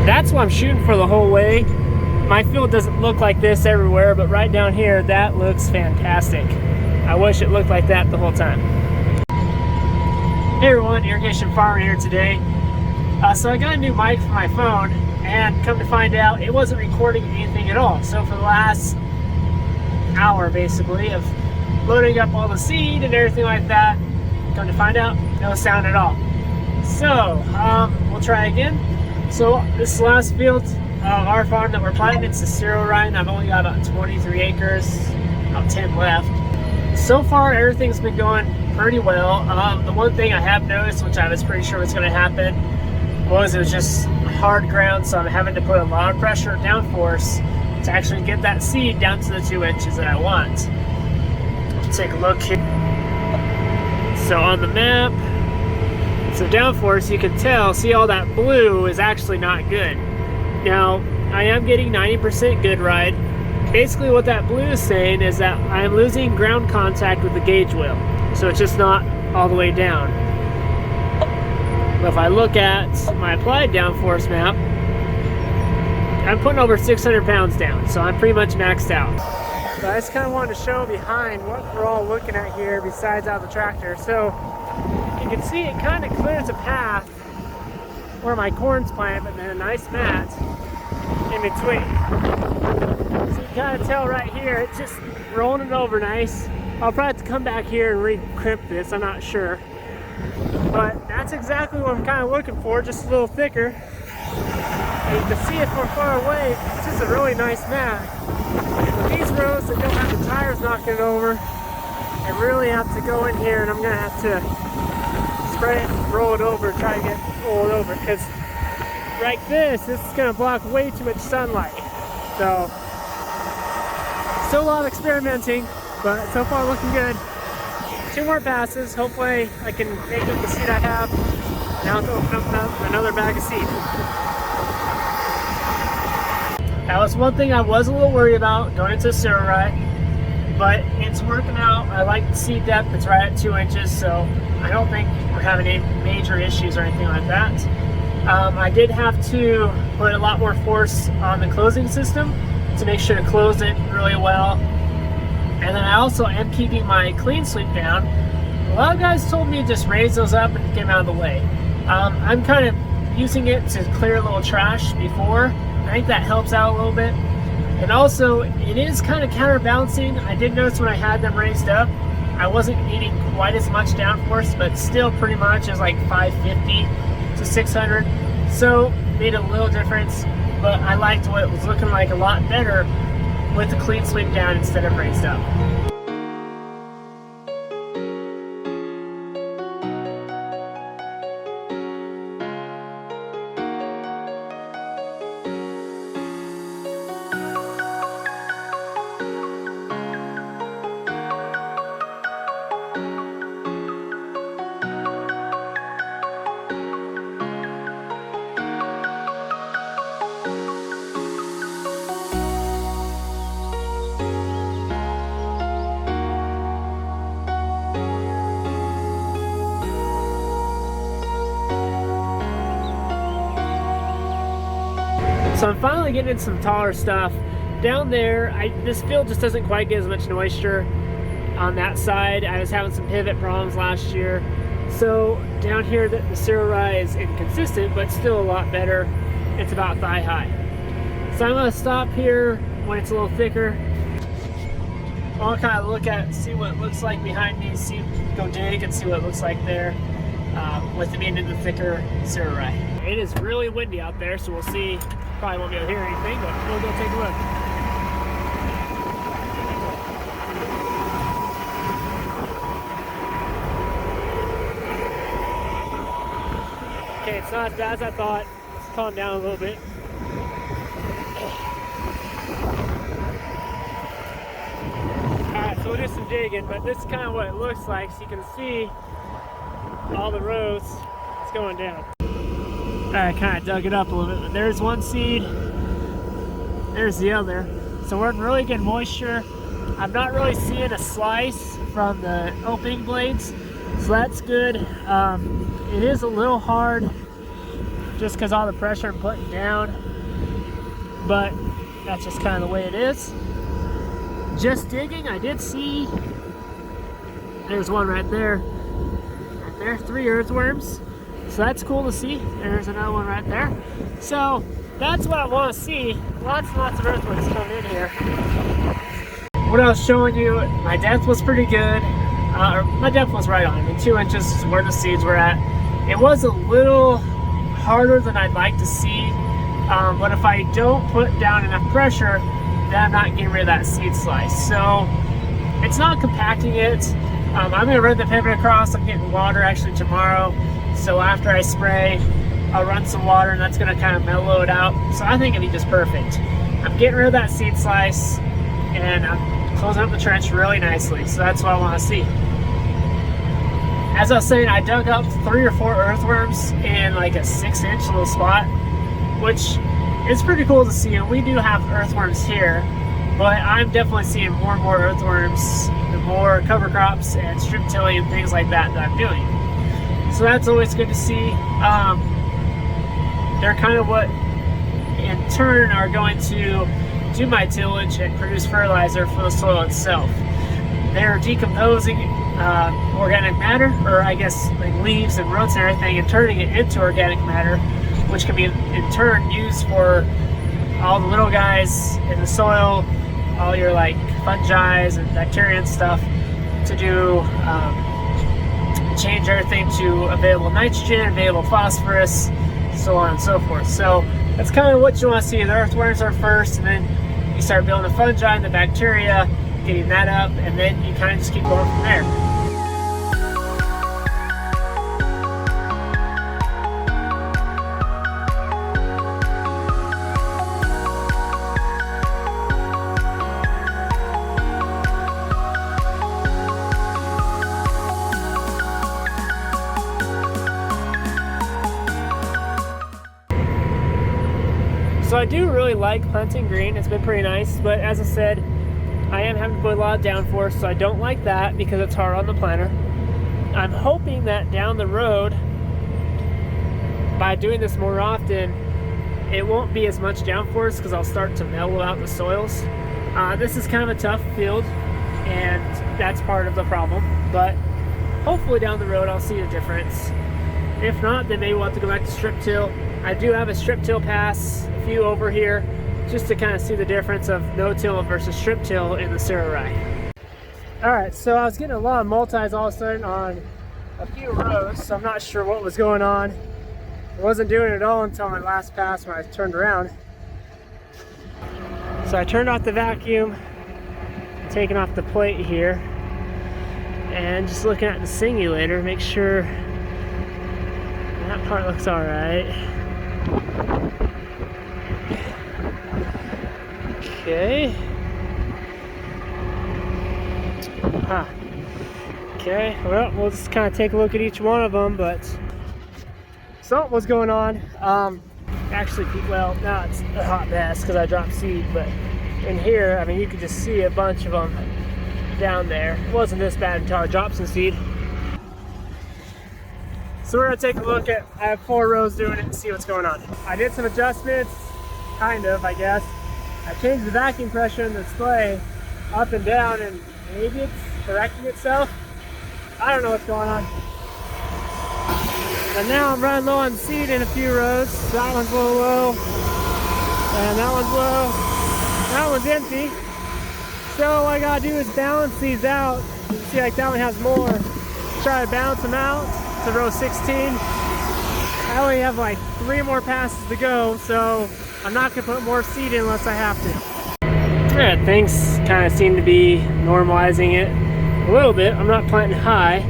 That's what I'm shooting for the whole way. My field doesn't look like this everywhere, but right down here, that looks fantastic. I wish it looked like that the whole time. Hey everyone, Irrigation Farmer here today. So I got a new mic for my phone, and come to find out, it wasn't recording anything at all. So for the last hour, basically, of loading up all the seed and everything like that, come to find out, no sound at all. So, we'll try again. So this last field of our farm that we're planting, it's a cereal rye, and I've only got about 23 acres, about 10 left. So far, everything's been going pretty well. The one thing I have noticed, which I was pretty sure was going to happen, was it was just hard ground, so I'm having to put a lot of pressure downforce to actually get that seed down to the 2 inches that I want. Let's take a look here. So on the map, so downforce, you can tell, see all that blue is actually not good. Now, I am getting 90% good ride. Basically what that blue is saying is that I'm losing ground contact with the gauge wheel. So it's just not all the way down. But if I look at my applied downforce map, I'm putting over 600 pounds down. So I'm pretty much maxed out. But I just kind of wanted to show behind what we're all looking at here besides out the tractor. So you can see it kind of clears a path where my corn's planted, but then a nice mat in between. So you can kind of tell right here, it's just rolling it over nice. I'll probably have to come back here and re-crimp this, I'm not sure. But that's exactly what I'm kind of looking for, just a little thicker. And you can see it from far away, it's just a really nice mat. But these rows that don't have the tires knocking it over, I really have to go in here and I'm going to have to spread it and roll it over, try to get rolled over, because like this is going to block way too much sunlight. So still a lot of experimenting, but so far looking good. 2 more passes, hopefully I can make up the seed I have. Now to open up another bag of seed. That was one thing I was a little worried about going into cereal rye, but it's working out. I like the seed depth, it's right at 2 inches, so I don't think we're having any major issues or anything like that. I did have to put a lot more force on the closing system to make sure to close it really well. And then I also am keeping my clean sweep down. A lot of guys told me to just raise those up and get them out of the way. I'm kind of using it to clear a little trash before. I think that helps out a little bit. And also, it is kind of counterbalancing. I did notice when I had them raised up, I wasn't needing quite as much downforce, but still pretty much is like 550 to 600. So, made a little difference, but I liked what it was looking like a lot better with the clean sweep down instead of raised up. So I'm finally getting some taller stuff. Down there, this field just doesn't quite get as much moisture on that side. I was having some pivot problems last year. So down here, the cereal rye is inconsistent, but still a lot better. It's about thigh high. So I'm gonna stop here when it's a little thicker. I'll kind of look at, see what it looks like behind me, go dig and see what it looks like there with it being in the thicker cereal rye. It is really windy out there, so we'll see. Probably won't be able to hear anything, but we'll go take a look. Okay, it's not as bad as I thought. Let's calm down a little bit. Alright, so we'll do some digging, but this is kind of what it looks like. So you can see all the rows. It's going down. I kind of dug it up a little bit, but there's one seed, there's the other. So we're in really good moisture. I'm not really seeing a slice from the opening blades, so that's good. It is a little hard just because all the pressure I'm putting down, but that's just kind of the way it is. Just digging, I did see, there's one right there, 3 earthworms. So that's cool to see. There's another one right there. So that's what I want to see. Lots and lots of earthworms coming in here. What I was showing you, my depth was pretty good. My depth was right on. I mean, 2 inches is where the seeds were at. It was a little harder than I'd like to see, but if I don't put down enough pressure, then I'm not getting rid of that seed slice. So it's not compacting it. I'm going to run the pivot across. I'm getting water actually tomorrow. So after I spray, I'll run some water and that's going to kind of mellow it out. So I think it'll be just perfect. I'm getting rid of that seed slice and I'm closing up the trench really nicely. So that's what I want to see. As I was saying, I dug up 3 or 4 earthworms in like a 6-inch little spot, which is pretty cool to see. And we do have earthworms here, but I'm definitely seeing more and more earthworms, the more cover crops and strip tilling and things like that I'm doing. So that's always good to see. They're kind of what in turn are going to do my tillage and produce fertilizer for the soil itself. They're decomposing organic matter, or I guess like leaves and roots and everything, and turning it into organic matter, which can be in turn used for all the little guys in the soil, all your like fungi and bacteria and stuff, to do change everything to available nitrogen, available phosphorus, so on and so forth. So that's kind of what you want to see. The earthworms are first, and then you start building the fungi and the bacteria, getting that up, and then you kind of just keep going from there. So I do really like planting green. It's been pretty nice, but as I said, I am having to put a lot of downforce, so I don't like that because it's hard on the planter. I'm hoping that down the road, by doing this more often, it won't be as much downforce because I'll start to mellow out the soils. This is kind of a tough field, and that's part of the problem, but hopefully down the road I'll see a difference. If not, then maybe we'll have to go back to strip till. I do have a strip till pass, a few over here, just to kind of see the difference of no-till versus strip till in the Sarah rye. Alright, so I was getting a lot of multis all of a sudden on a few rows, so I'm not sure what was going on. I wasn't doing it at all until my last pass when I turned around. So I turned off the vacuum, taking off the plate here, and just looking at the singulator, make sure that part looks alright. Okay. Okay, well, we'll just kind of take a look at each one of them, but something was going on. Actually, well, now it's a hot mess because I dropped seed, but in here, I mean, you could just see a bunch of them down there. It wasn't this bad until I dropped some seed. So we're gonna take a look at, I have 4 rows doing it and see what's going on. I did some adjustments, kind of, I guess. I changed the vacuum pressure in the display up and down, and maybe it's correcting itself. I don't know what's going on. And now I'm running low on seed in a few rows. That one's a little low, and that one's low. That one's empty. So what I gotta do is balance these out. You can see like that one has more. Try to balance them out to row 16. I only have like 3 more passes to go, so I'm not gonna put more seed in unless I have to. Yeah, things kind of seem to be normalizing it a little bit. I'm not planting high,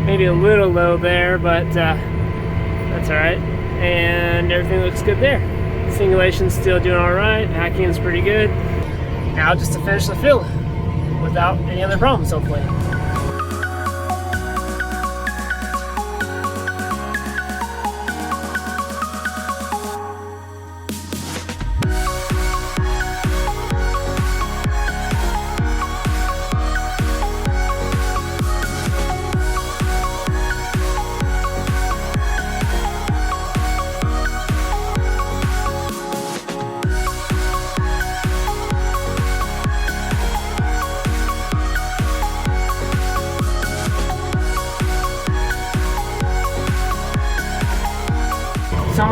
maybe a little low there, but that's all right. And everything looks good there. Singulation's still doing all right. Vacuum's pretty good. Now just to finish the fill without any other problems, hopefully.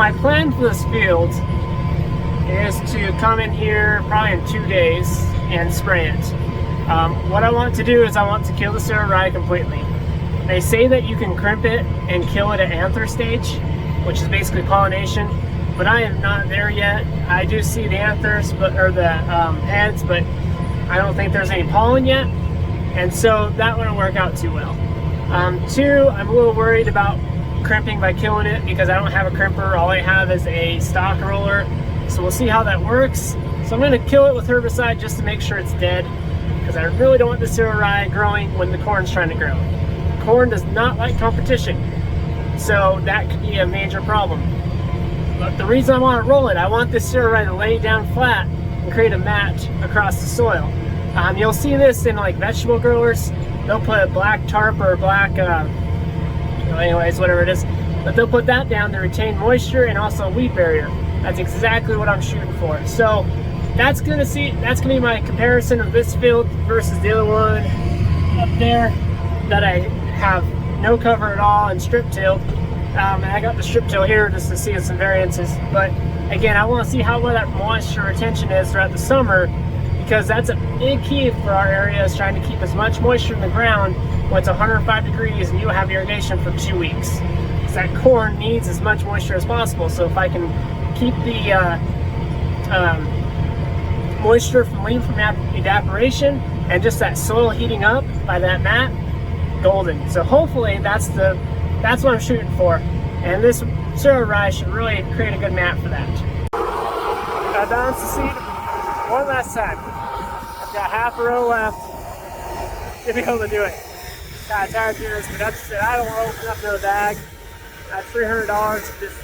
my plan for this field is to come in here probably in 2 days and spray it. What I want to do is I want to kill the cereal rye completely. They say that you can crimp it and kill it at anther stage, which is basically pollination, but I am not there yet. I do see the anthers, or the heads, but I don't think there's any pollen yet, and so that wouldn't work out too well. Two, I'm a little worried about crimping by killing it because I don't have a crimper. All I have is a stock roller, so we'll see how that works. So I'm going to kill it with herbicide just to make sure it's dead, because I really don't want the cereal rye growing when the corn's trying to grow. Corn does not like competition, so that could be a major problem. But the reason I want to roll it, I want this cereal rye to lay down flat and create a mat across the soil. You'll see this in like vegetable growers. They'll put a black tarp or black, anyways, whatever it is, but they'll put that down to retain moisture and also a weed barrier. That's exactly what I'm shooting for. So that's gonna be my comparison of this field versus the other one up there that I have no cover at all and strip tilled. And I got the strip till here just to see some variances. But again, I want to see how well that moisture retention is throughout the summer, because that's a big key for our area, is trying to keep as much moisture in the ground when it's 105 degrees and you have irrigation for 2 weeks. Because that corn needs as much moisture as possible. So if I can keep the moisture from leaving from evaporation and just that soil heating up by that mat, golden. So hopefully that's what I'm shooting for, and this cereal rye should really create a good mat for that. Got balance the seed one last time. I've got half a row left to be able to do it. Got tired of doing this, but that's it. I don't want to open up another bag. That's $300 to just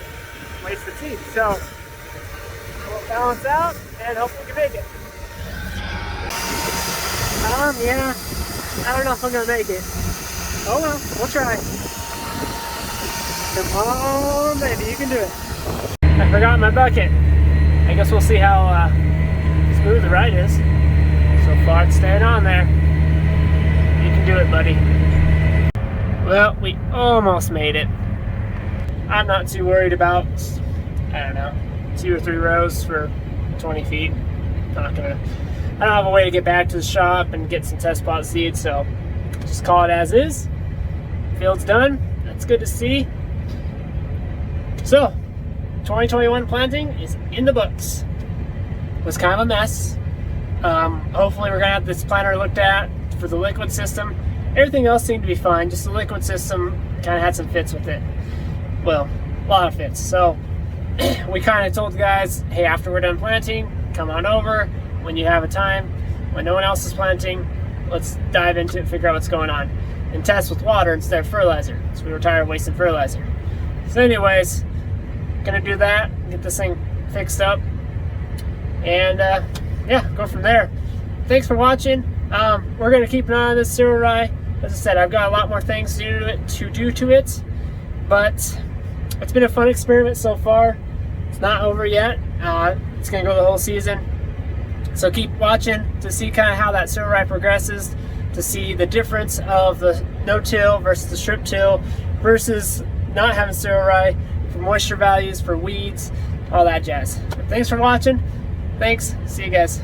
waste the seed. So we'll balance out and hopefully we can make it. Yeah, I don't know if I'm gonna make it. Oh well, we'll try. Come on, baby, you can do it. I forgot my bucket. I guess we'll see how smooth the ride is. So far, it's staying on there. You can do it, buddy. Well, we almost made it. I'm not too worried about, I don't know, 2 or 3 rows for 20 feet. I don't have a way to get back to the shop and get some test plot seeds, so just call it as is. Field's done. That's good to see. So, 2021 planting is in the books. It was kind of a mess. Hopefully we're gonna have this planter looked at for the liquid system. Everything else seemed to be fine, just the liquid system kind of had some fits with it. Well, a lot of fits. So we kind of told the guys, hey, after we're done planting, come on over when you have a time, when no one else is planting, let's dive into it, figure out what's going on, and test with water instead of fertilizer, so we were tired of wasting fertilizer. So anyways, gonna do that, get this thing fixed up, and yeah, go from there. Thanks for watching. We're gonna keep an eye on this cereal rye. As I said, I've got a lot more things to do to it, but it's been a fun experiment so far. It's not over yet. It's gonna go the whole season. So keep watching to see kind of how that cereal rye progresses, to see the difference of the no-till versus the strip till versus not having cereal rye, for moisture values, for weeds, all that jazz. But thanks for watching. Thanks. See you guys.